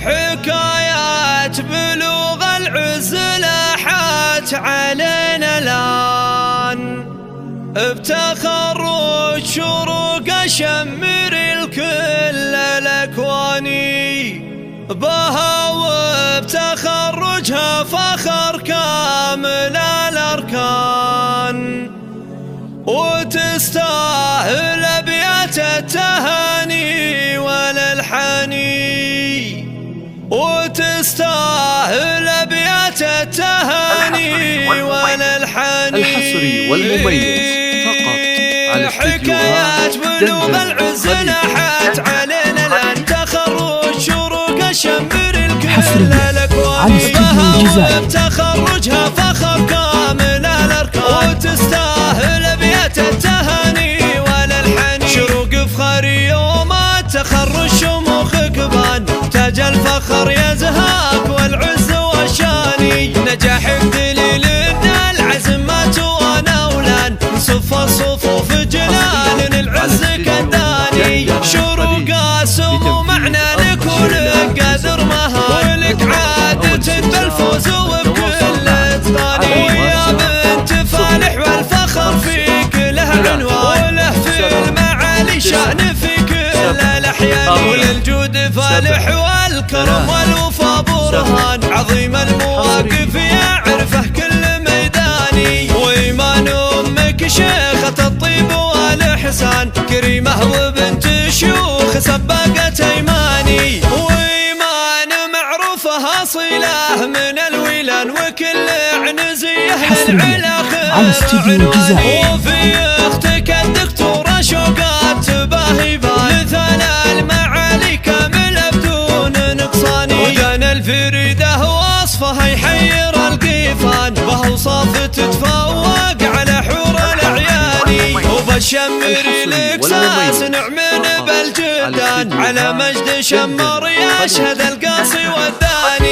حكايات بلوغ العز لاحت علينا الآن، بتخرج شروق شمر الكل الأكواني، بها وبتخرجها فخر كامل الأركان، وتستاهل أبيات التهاني والالحاني، وتستاهل أبيات التهاني والالحاني. الحصري والمميز فقط على حكايات بلوغ العز لاحت علينا الآن، تخرج شروق شمر الكل الأكواني، بها وبتخرجها فخر كامل الأركان، وتستاهل أبيات التهاني والالحاني. شروق فخر يوم التخرج شموخك بان، تاج الفخر يزهاك والعز والشاني، نجاحك دليل ان العزم ما توانا ولان، نصف الصفوف جلال العز كداني. شروق سمو معنى لكل قادر مهان، ولك عادة بالفوز وبكل ثاني، ويا بنت فالح والفخر فيك له عنوان، وله في المعالي شأن في كل الأحيان، وللجود فالح والكرم والوفا برهان، عظيم المواقف يعرفه كل ميداني، وإيمان أمك شيخة الطيب والإحسان، كريمة وبنت شيوخ سباقة أيماني، وإيمان معروفها صلة من الولان، وكل عنزيه للعلا خير عنوان، وفي أختك الدكتورة شوقات تباهي بان، مثال المعالي كامل بدون نقصان، ودان الفريدة وصفها يحير القيفان، بهوصاف تتفوق على حور الأعياني، وبالشمر الإكساس نعمن بالجدان، على مجد شمر يشهد القاصي والداني.